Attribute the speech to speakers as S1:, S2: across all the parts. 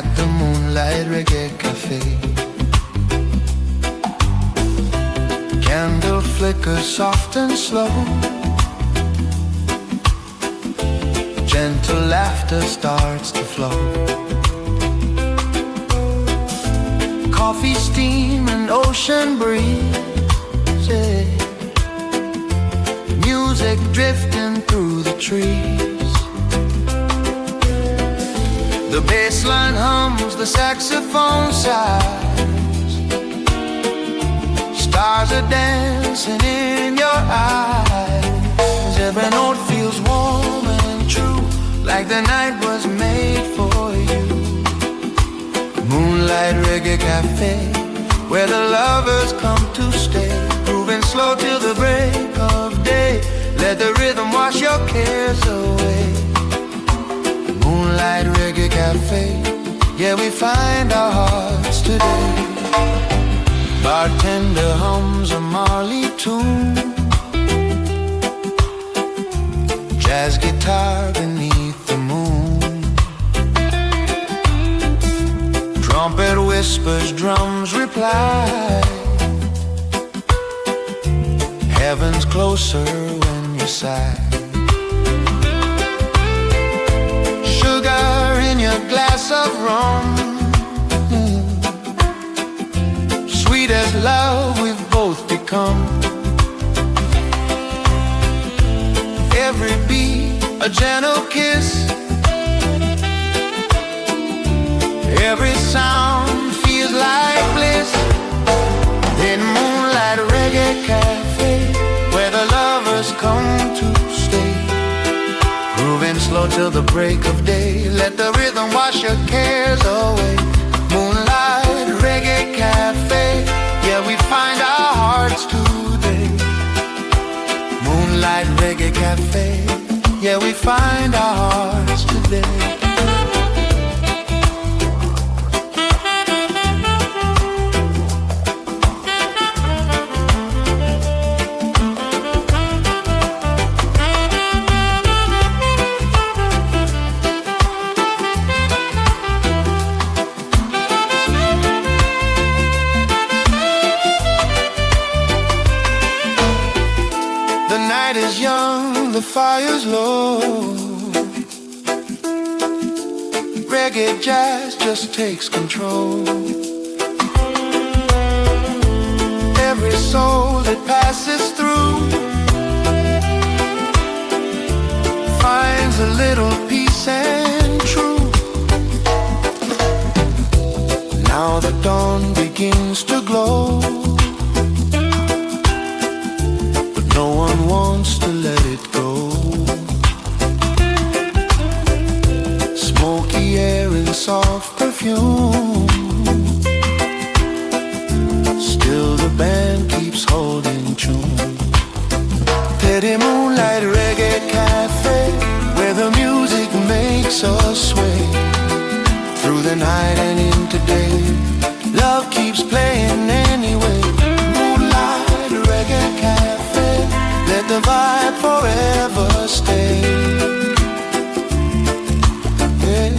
S1: at the Moonlight Reggae Cafe. Candle flickers soft and slow. Gentle laughter starts to flow. Coffee steam and ocean breeze, yeah. Music drifting through the trees. The bass line hums, the saxophone sighs. Stars are dancing in your eyes. Every note feels warm and true, like the night was made for you. Moonlight Reggae Cafe, where the lovers come to stay. Grooving slow till the break of day. Let the rhythm wash your cares away. Moonlight Reggae Cafe, yeah, we find our hearts today. Bartender hums a Marley tune. Jazz guitar beneath the moon. Trumpet whispers, drums reply. Heaven's closer when you sigh. Sugar in your glass of rum, sweet as love we've both become. Every beat a gentle kiss. Every sound feels like bliss. In Moonlight Reggae Cafe, where the lovers come to stay. Grooving slow till the break of day. Let the rhythm wash your cares away. Moonlight Reggae Cafe, yeah, we find our hearts today. Moonlight Reggae Cafe, yeah, we find our hearts today. The night is young, the fire's low. Reggae Jazz just takes control. Every soul that passes through finds a little peace and truth. Now the dawn begins to glow. No one wants to let it go. Smoky air and soft perfume. Still the band keeps holding tune. Petty Moonlight Reggae Cafe, where the music makes us sway. Through the night and into day, love keeps playing anyway. Moonlight Reggae Cafe, let the vibe forever stay. Yeah.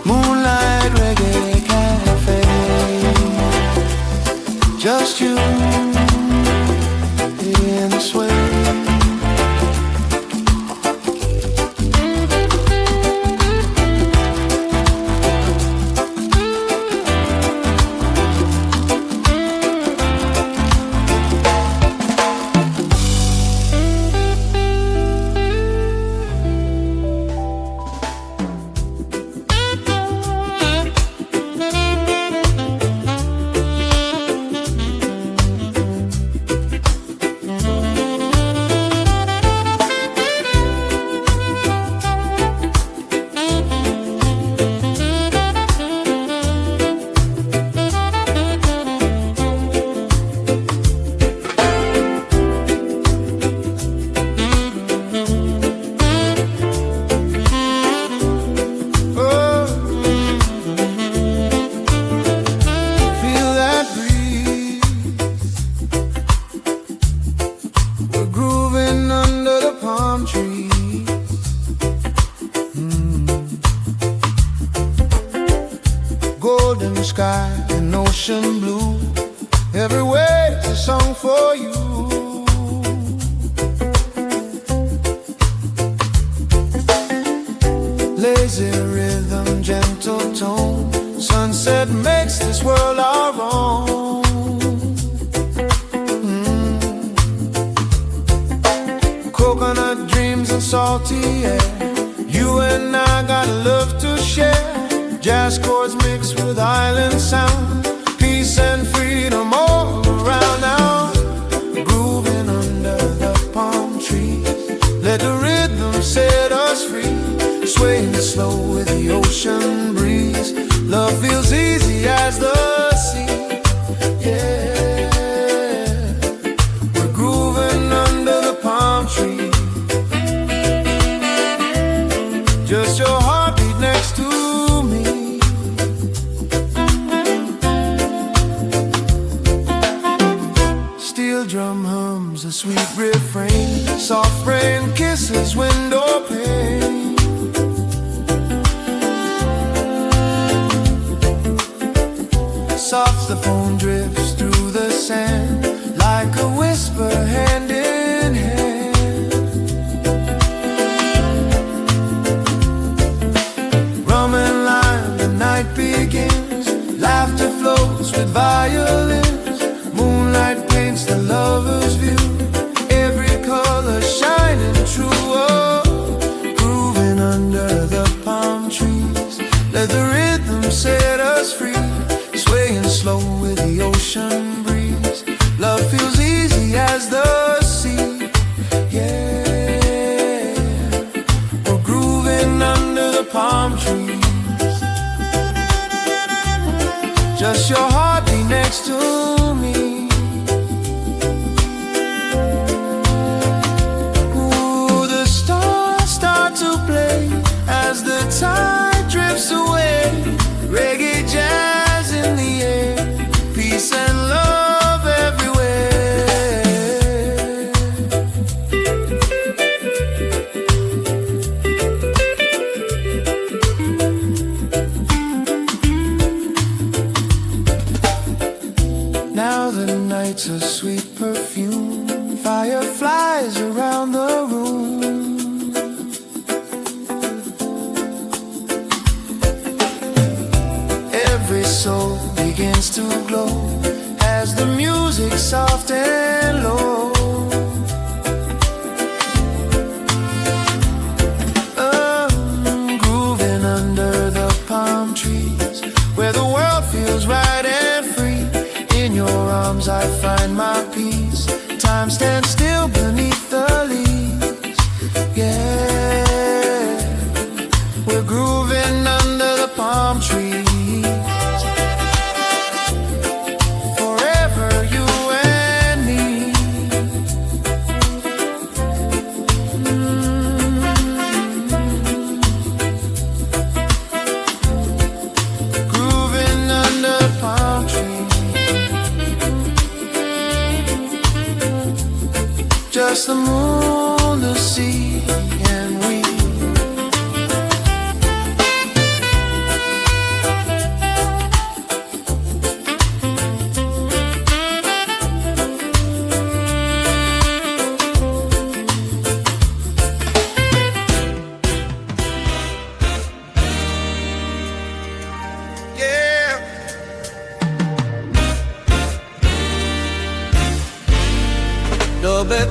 S1: Moonlight Reggae Cafe, just you in the sway. open sky and ocean blue. Everywhere's a song for you. Lazy rhythm, gentle tone, sunset makes this world our own. Coconut dreams and salty air, you and I got love to share. Jazz chords mixed with island sound, peace and freedom all around now. Grooving under the palm trees, let the rhythm set us free. Swaying slow with the ocean breeze, love feels easy as the sea. Yeah, we're grooving under the palm tree. Just your heartbeat next to me. Steel drum hums a sweet refrain, soft rain kisses window pane. Saxophone drifts through the sand like a whisper, hand in hand. Rum and lime, the night begins. Laughter flows with violins. Moonlight paints the lover's view. Every color shining true. Oh, grooving under the palm trees, let the rhythm set us free. Swaying slow with the ocean breeze, love feels easy as the sea. Yeah, we're grooving under the palm trees. Just your heartbeat next to me. Ooh, the stars start to play as the tide drifts away. Reggae jazz in the air, peace and love everywhere. Now the night's a sweet perfume, fireflies around the room. Every soul begins to glow as the music soft and low. Grooving under the palm trees, where the world feels right and free. In your arms I find my peace. Time stands still beneath the leaves. Yeah, we're grooving under the palm trees. Just the moon, the sea, and we. Yeah. Dove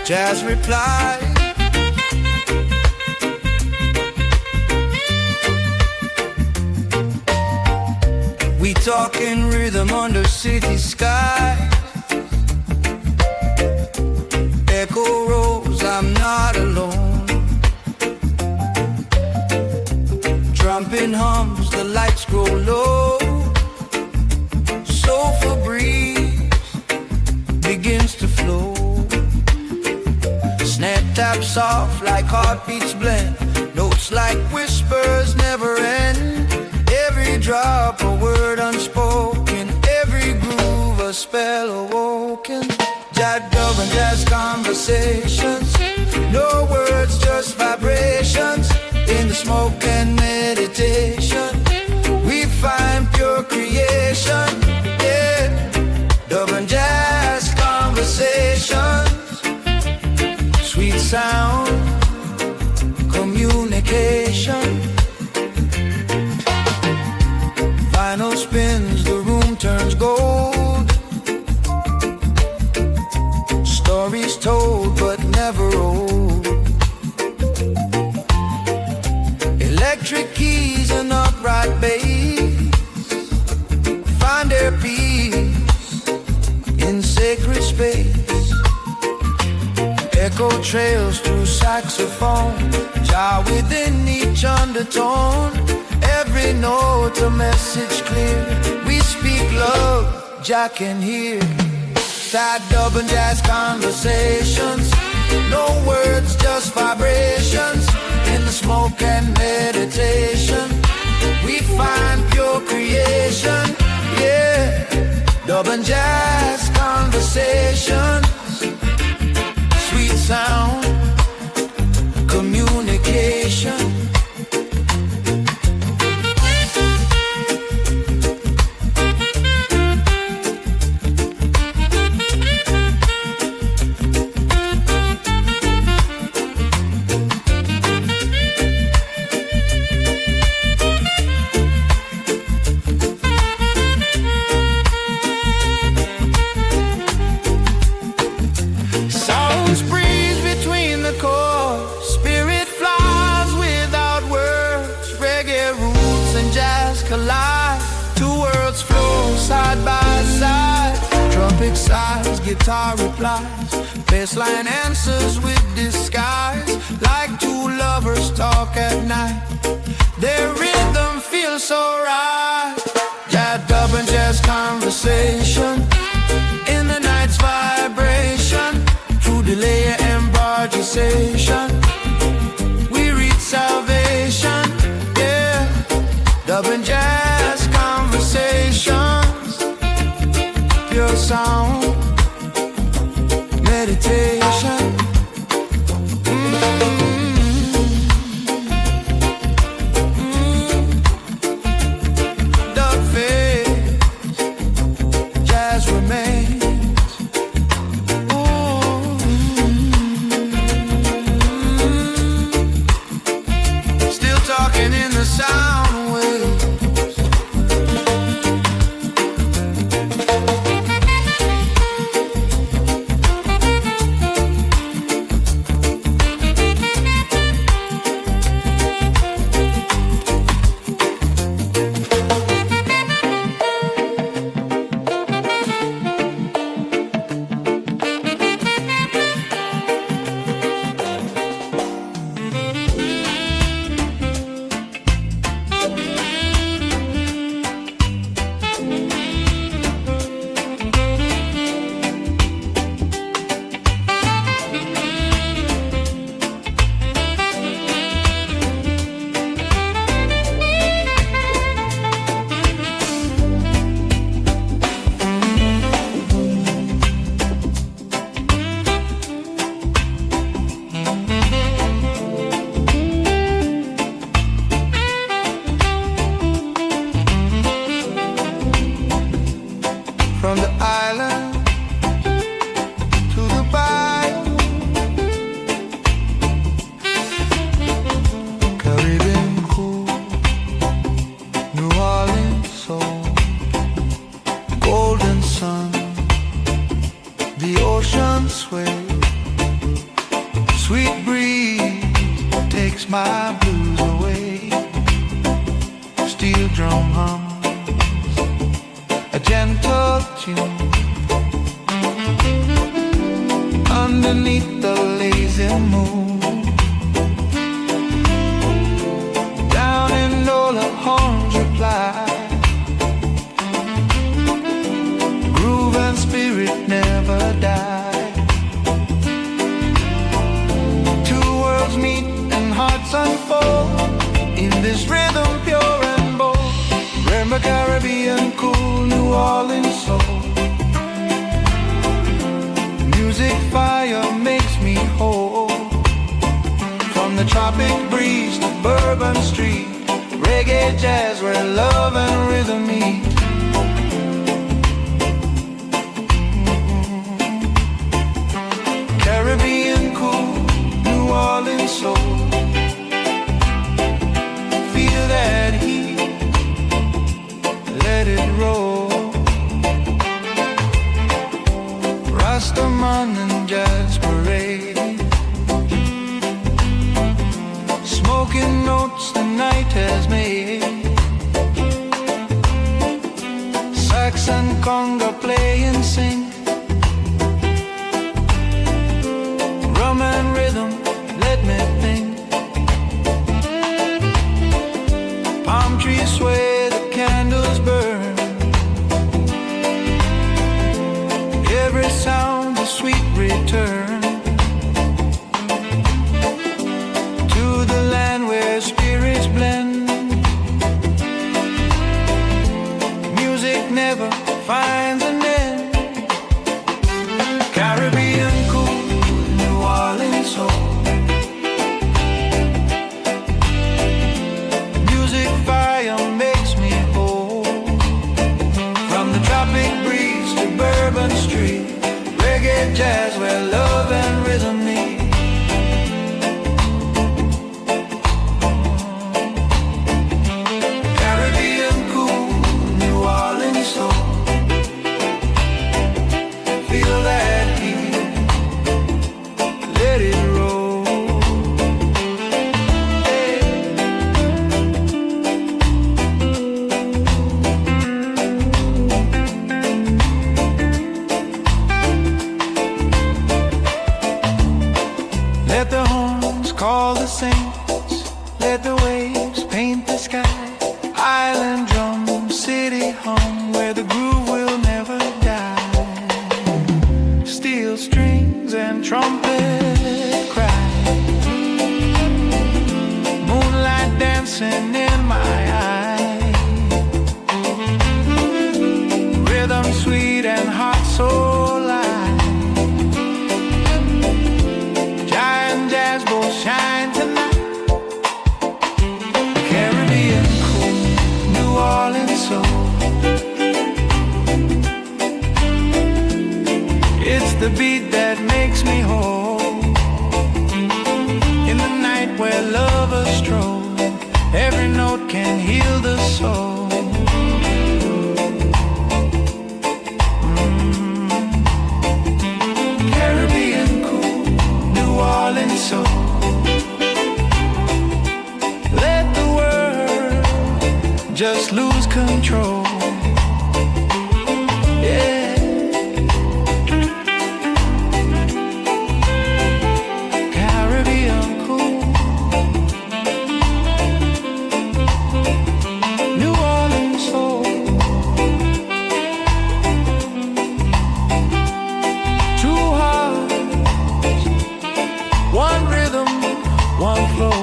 S1: Jazz replied, we talk in rhythm under city sky. Echo rolls, I'm not alone. Trumpet hums, the lights grow low. Soulful breeze begins to flow. Snare taps soft like heartbeats blend. Notes like whispers never end. conversations. No words, just vibrations. In the smoke and meditation, we find pure creation. Yeah, dub and jazz conversations. Sweet sound, communication. Vinyl spins, the room turns gold. Stories told but never old. Electric keys and upright bass find their peace in sacred space. Echo trails through saxophone, jar within each undertone. Every note a message clear. We speak love, Jah can hear. That dub and jazz conversations. No words, just vibrations. In the smoke and meditation, we find pure creation. Yeah, dub and jazz conversations. Sweet sound, communication. Collide, two worlds flow side by side. Trumpet sighs, guitar replies, bassline answers with disguise. Like two lovers talk at night, their rhythm feels so right. Yeah, dub and jazz conversation in the night's vibration. Through delay and bargization, we reach salvation. Dub and jazz conversations, pure sound, meditation. Dub fades, jazz remains. Still talking in the sound. From the island to the bayou, Caribbean cool, New Orleans soul, golden sun, the ocean sway, sweet breeze takes my blues away, steel drum hum, a gentle tune underneath the lazy moon. Down in Nola horns reply, groove and spirit never die. Two worlds meet and hearts unfold in this rhythm pure and bold. Remember Caribbean cool, New Orleans soul. Music fire makes me tropic breeze to Bourbon Street, reggae jazz where love and rhythm meet. Caribbean cool, New Orleans soul, feel that heat, let it roll. Rastaman and jazz parade, smoking notes the night has made. Sax and conga play and sing, rum and rhythm, let me think. Palm trees sway, the candles burn, every sound a sweet return to the land where spirits blend. Music never finds an end. Caribbean cool, New Orleans soul, music fire makes me whole. From the tropic breeze to Bourbon Street, reggae jazz where love and rhythm meet. Caribbean cool, New Orleans soul, feel that heat, let it roll. Hey. Let the horns call the saints, let the waves paint the sky. Island drum, city hum, where the groove will never die. Steel strings and trumpet cry, moonlight dancing in my eye. Rhythm sweet and heart so light, giant jazz both shine tonight. Caribbean cool, New Orleans soul, it's the beat that makes me whole. In the night where lovers stroll, every note can heal the soul. Caribbean cool, New Orleans soul, let the world just lose control. Yeah. Caribbean cool, New Orleans soul, two hearts, one rhythm, one flow.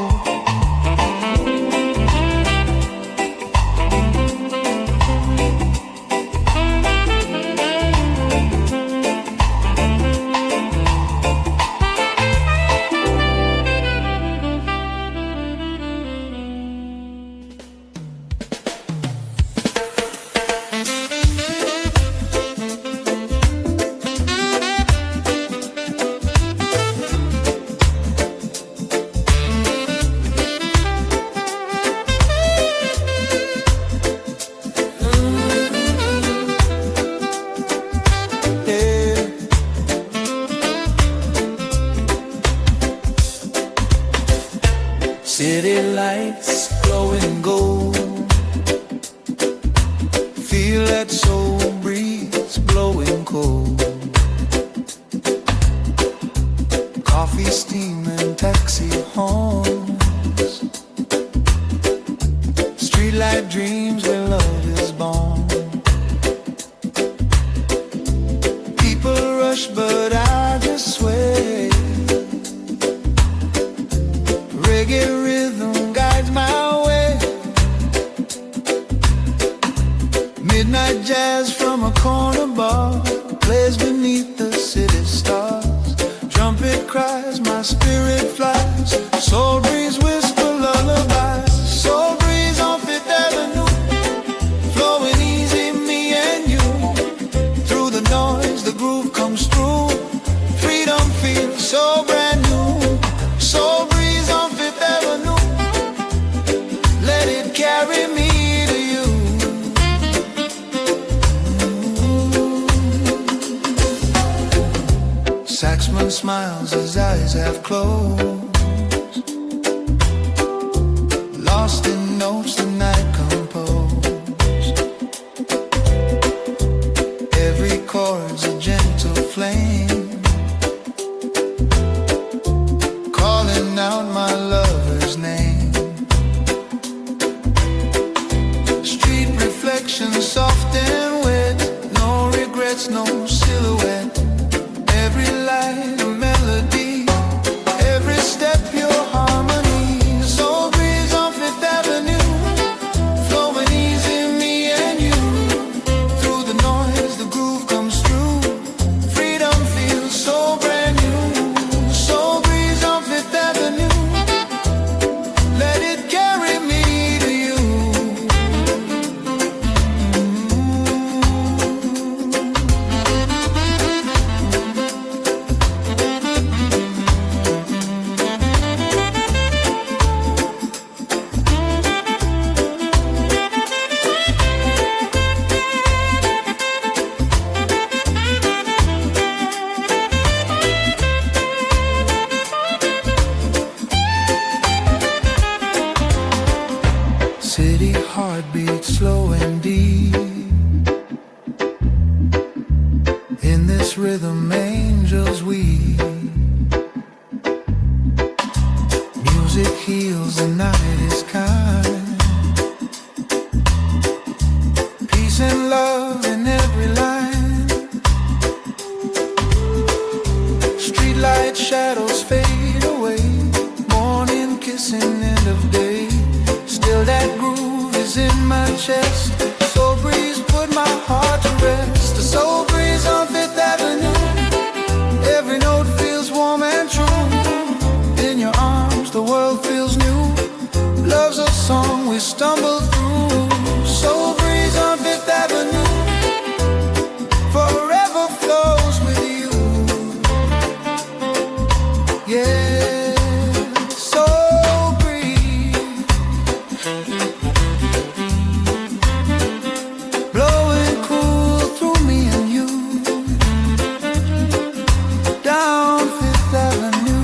S1: City lights glowing gold, feel that soul breeze blowing cold. Coffee steaming, taxi horns, streetlight dreams where love is born. People rush but I just sway, reggae rhythm guides my way. Midnight jazz from a corner bar plays beneath the city stars. Trumpet cries, my spirit flies, soul breeze smiles, his eyes have closed. Lost in notes the night composed. Every chord's a gentle flame, calling out my lover's name. Street reflections soft and wet, no regrets, no silhouette. Every light a melody, every step your harmony. The soul breeze on Fifth Avenue, flowing easy, me and you. Through the noise the groove comes through, freedom feels so brand new. Soul breeze on Fifth Avenue, let it carry me to you. City heartbeat slow and deep. In this rhythm angels weep. Music heals, the night is kind. Peace and love in every line. Streetlight shadows fade away. Morning kissing, end of day. Still that groove is in my chest. Soul breeze put my heart to rest. The soul breeze on Fifth Avenue, every note feels warm and true. In your arms the world feels new. Love's a song we stumble through. Soul breeze on Fifth Avenue, forever flows with you. Yeah, soul breeze, blowing cool through me and you, down Fifth Avenue.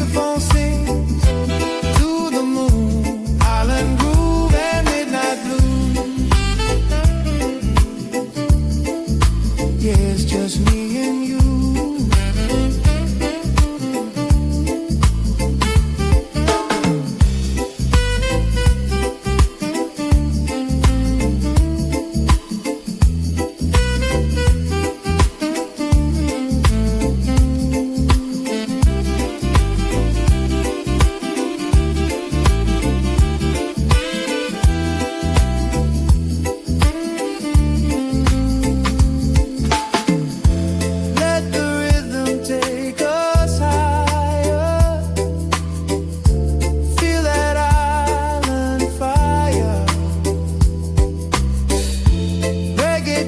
S1: saxophone sings to the moon, island groove and midnight blues. Yeah, it's just me and you.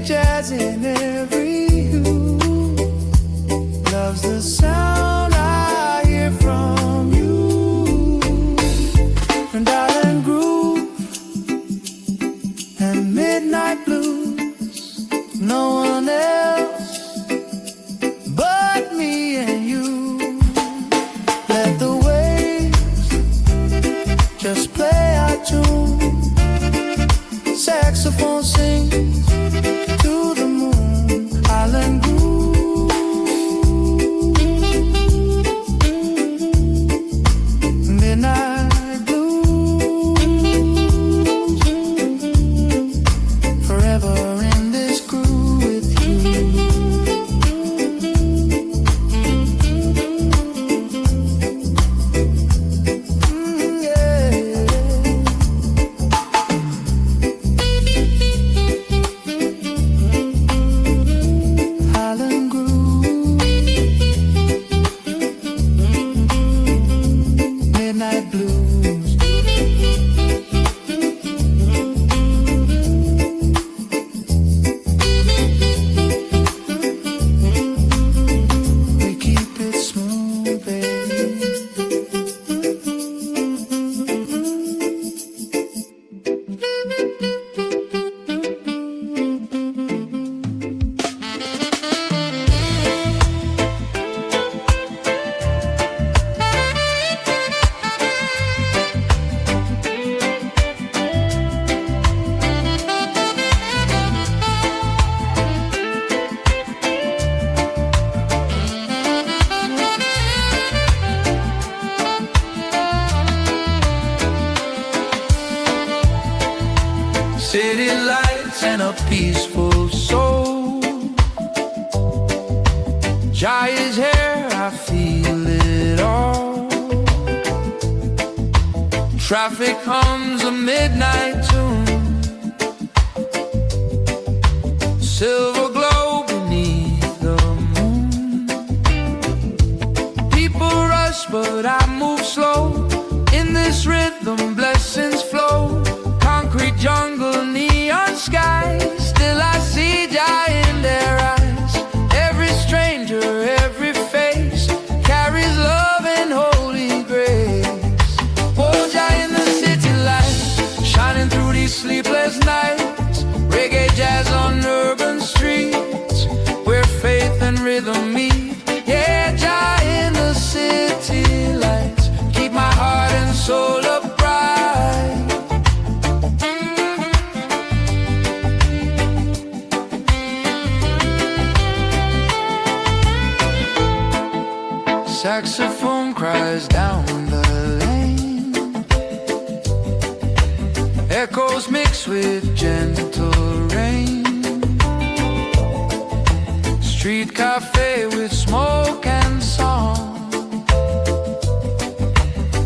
S1: Jazz in every hue loves the sound I hear from you. And island groove and midnight blues, no one else but me and you. Let the waves just play our tune. Saxophone sings to the moon, island groove, midnight blues, forever in this groove with you. Yeah. City lights and a peaceful soul. Jai is here, I feel it all. Traffic hums a midnight tune, silver glow beneath the moon. People rush, but I move slow. In this rhythm, blessings flow. Concrete jungle, neon sky, still I see Jai in their eyes. Every stranger, every face carries love and holy grace. Oh, Jai in the city lights, shining through these sleepless nights. Reggae jazz on urban streets, where faith and rhythm meet. Yeah, Jai in the city lights, keep my heart and soul upright. Saxophone cries down the lane, echoes mix with gentle rain. Street cafe with smoke and song,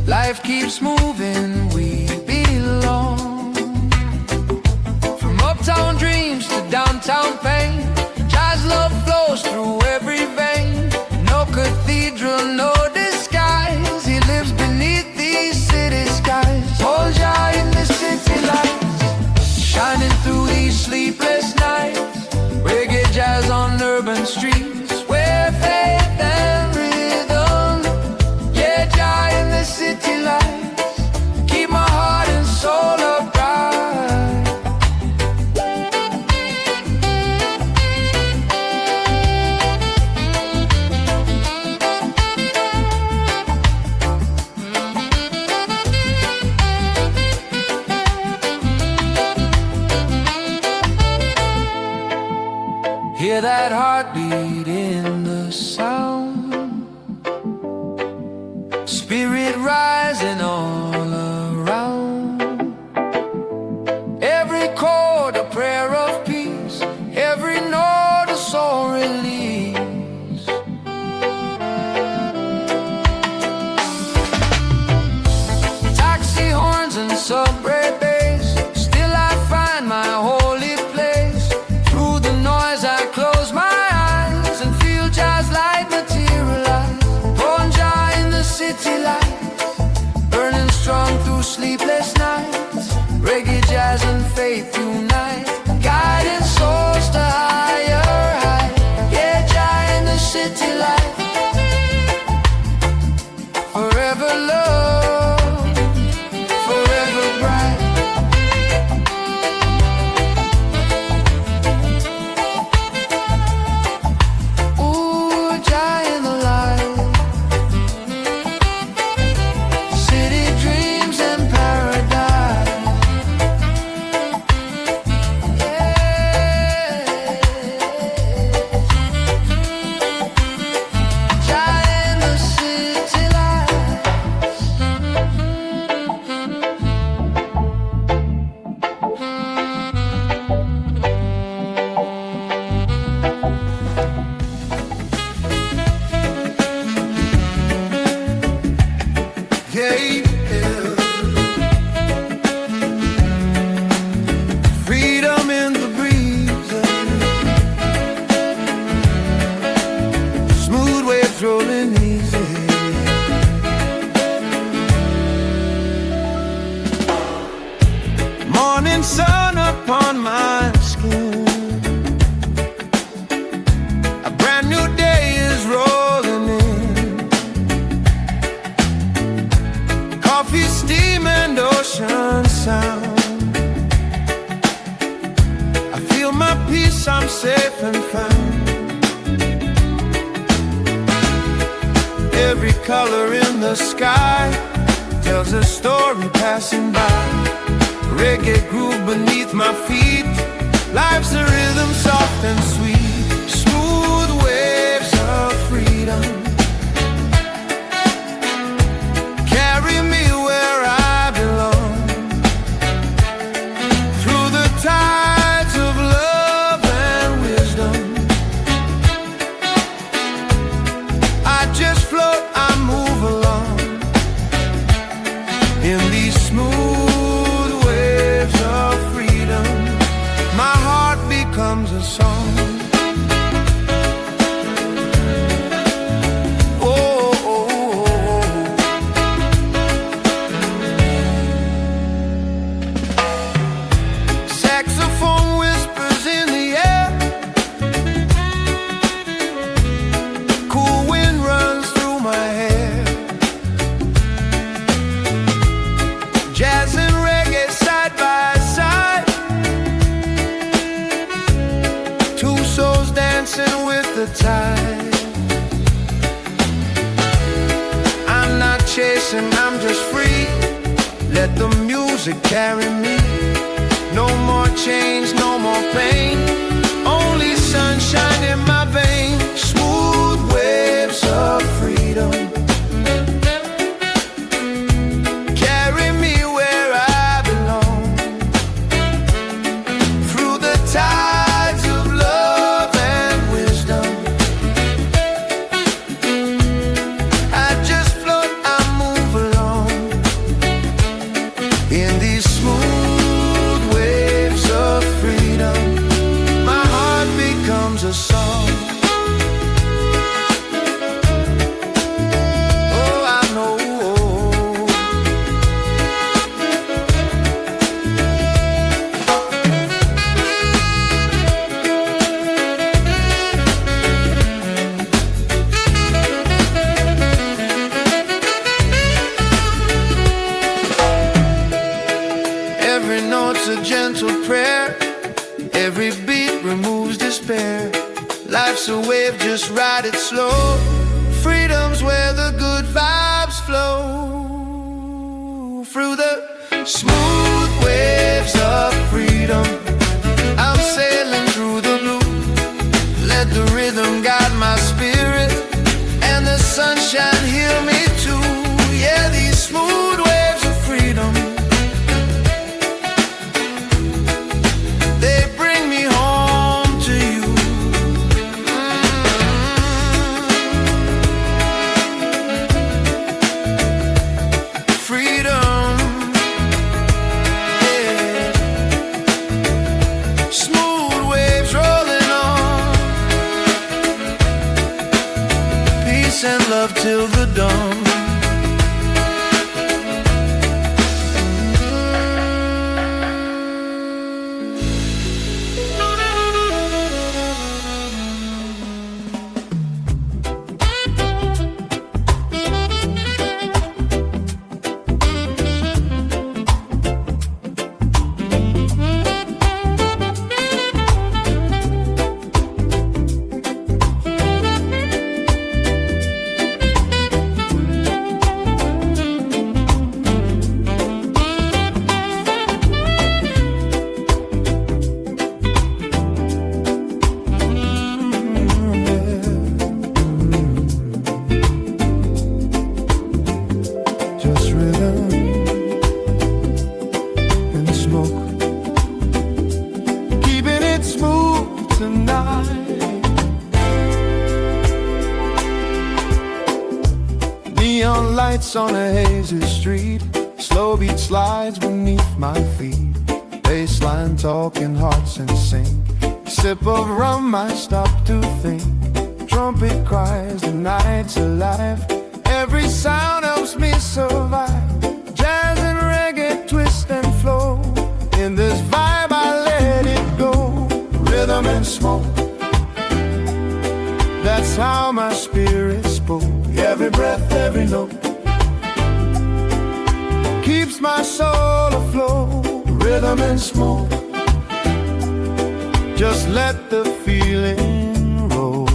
S1: life keeps moving, we belong. From uptown dreams to downtown pain, Jai's love flows through every vein. No cathedral, no disguise, he lives beneath these city skies. Hold Jai in the city lights, shining through these sleepless nights. Reggae jazz on urban streets, where faith and rhythm. Yeah, Jai in the city lights, hear that heartbeat in the sound, spirit rising all around. Every chord a prayer of peace, every note a soul release. Taxi horns and subway bass, still I find my holy place. Through the noise I close my eyes and feel jazz light materialize. Born Jah in the city lights, burning strong through sleepless nights. Reggae, jazz and faith unite, guiding souls to higher heights. Yeah, Jah in the city light, forever love, forever bright. Ooh, Jah in the light, city dreams and paradise. Freedom in the breeze, smooth waves rolling easy. Morning sun upon my skin, a brand new day is rolling in. Coffee, steam and ocean sound, I feel my peace, I'm safe and found. Every color in the sky tells a story passing by. Reggae groove beneath my feet, life's a rhythm soft and sweet. Smooth waves of freedom carry me where I belong. Through the tides of love and wisdom, I just float, I move along. In these smooth waves of freedom, my heart becomes a song. Oh, oh, oh, oh. Saxophone whispers in the air, cool wind runs through my hair. Jazz and reggae side by side, two souls dancing with the tide. I'm not chasing, I'm just free. Let the music carry me. No more change, no more pain, only sunshine in my veins. Smooth waves of freedom carry me where I belong. Through the tides of love and wisdom, I just float, I move along. In these smooth waves of freedom, my heart becomes a song. Oh, I know. Every note's a gentle prayer, every beat removes despair. Life's a wave, just ride it slow. Freedom's where the good vibes flow. Through the smooth waves of freedom, I'm sailing through the blue. till the dawn.
S2: On a hazy street, slow beat slides beneath my feet. Bassline talking, hearts in sync. Sip of rum, I stop to think. Trumpet cries, the night's alive. Every sound helps me survive. Jazz and reggae twist and flow. In this vibe I let it go. Rhythm and smoke, that's how my spirit spoke. Every breath, every note keeps my soul afloat. Rhythm and smoke, just let the feeling roll.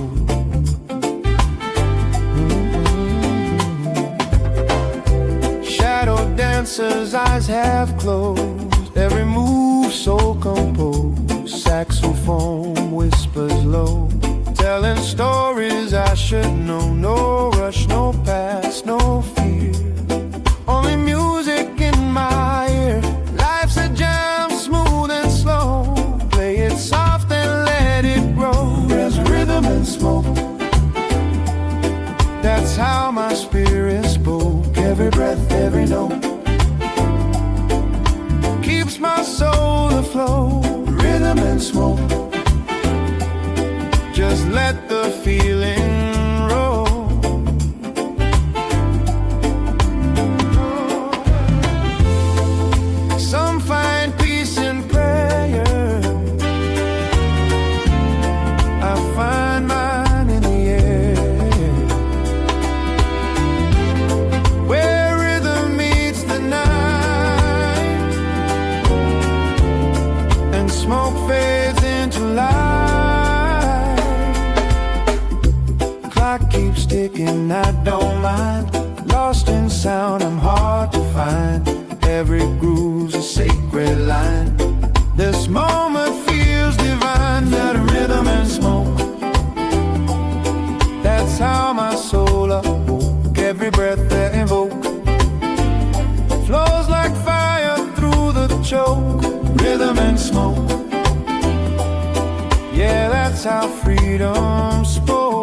S2: Shadow dancers, eyes half closed. Every move so composed. Saxophone whispers low, telling stories I should know. No rush, no past, no fear. Only music in my ear. Life's a jam, smooth and slow. Play it soft and let it grow. There's rhythm and smoke, that's how my spirit spoke. Every breath, every note keeps my soul afloat. Rhythm and smoke, just let the feeling roll. Some find peace in prayer, I find mine in the air. Where rhythm meets the night and smoke fades into light. Clock keeps ticking, I don't mind. Lost in sound, I'm hard to find. Every groove's a sacred line. This moment feels divine. That rhythm and smoke, that's how my soul awoke. Every breath that invoke flows like fire through the choke. Rhythm and smoke, yeah, that's how freedom spoke.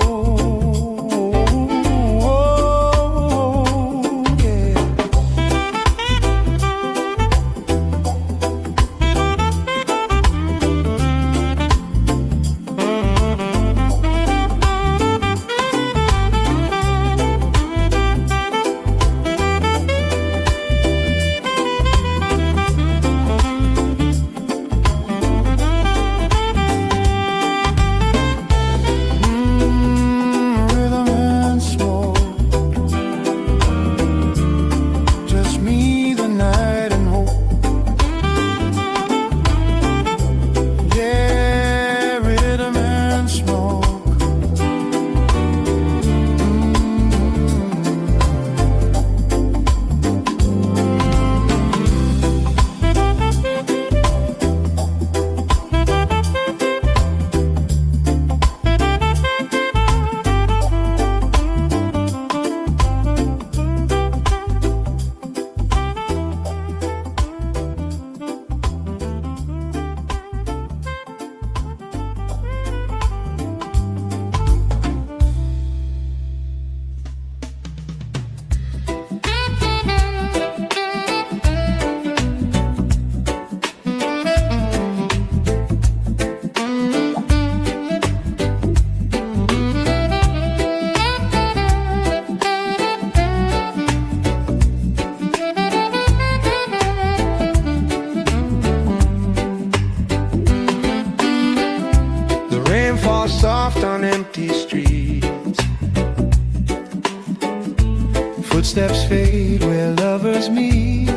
S2: footsteps fade where lovers meet.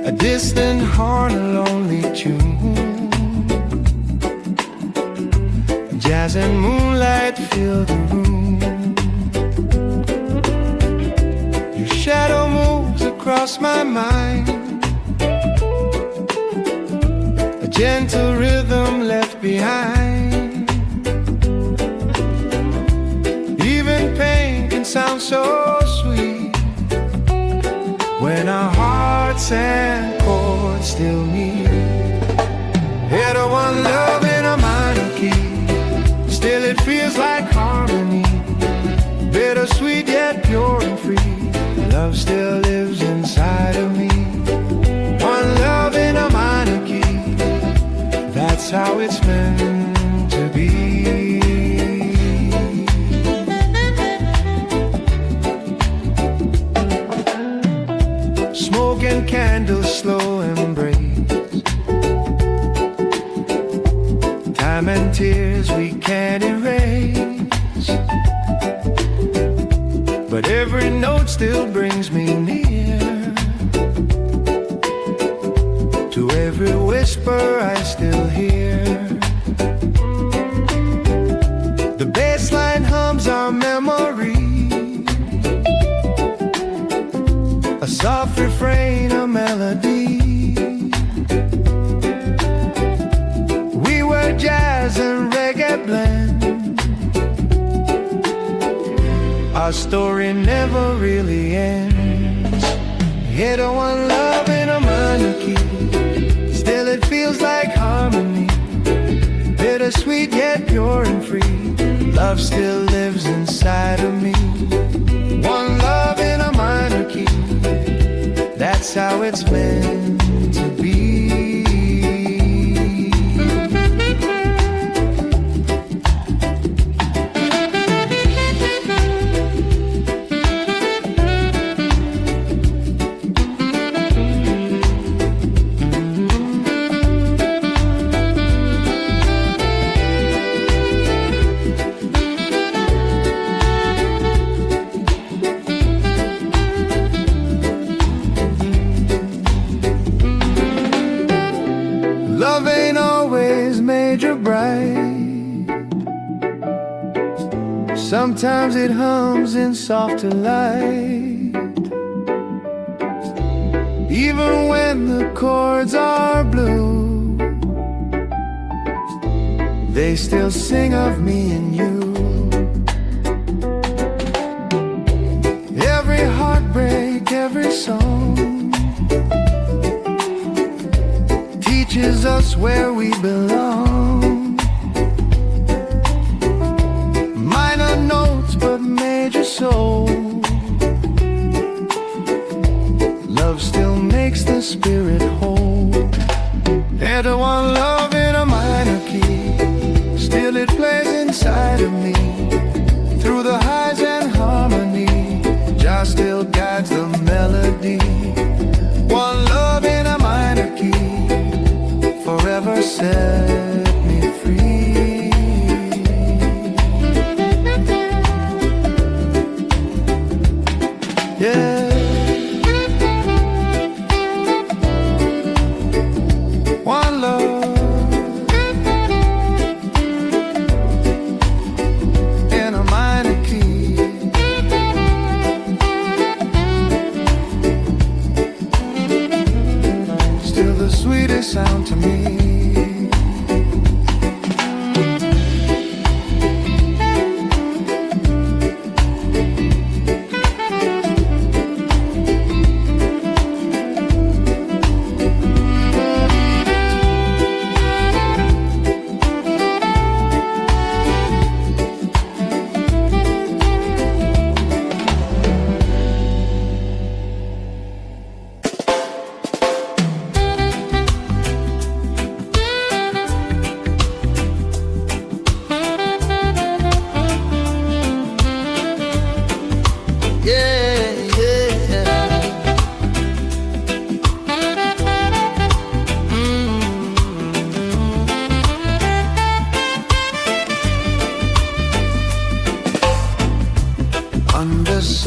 S2: A distant horn, a lonely tune. Jazz and moonlight fill the room. Your shadow moves across my mind, a gentle rhythm left behind. Even pain can sound so sweet when our hearts and chords still meet. Head of one love in a minor key, still it feels like harmony. Bittersweet yet pure and free, love still lives inside of me. One love in a minor key, that's how it's meant to be. Smoke and candles, slow embrace. Time and tears we can't erase, but every note still brings me near. To every whisper I still hear. The bass line hums our memory, a soft refrain, a melody. We were jazz and reggae blend. Our story never really ends. Hit a one love in a minor key, still it feels like harmony. Bittersweet yet pure and free, love still lives inside of me. One love in a minor key, that's how it's meant to be. Love ain't always major bright. Sometimes it hums in softer light. Even when the chords are blue, they still sing of me and you. Every heartbreak, every song teaches us where we belong. Minor notes but major soul, love still makes the spirit whole. Enter one love in a minor key, still it plays inside of me. Through the highs and harmony, Jah still guides the melody. One love in a minor key, forever set me free. Yeah. One love in a minor key, still the sweetest sound to me.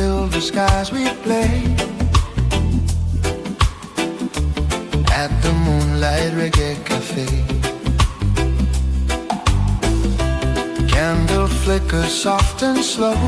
S2: silver skies we play at the Moonlight Reggae Cafe. Candle flicker soft and slow,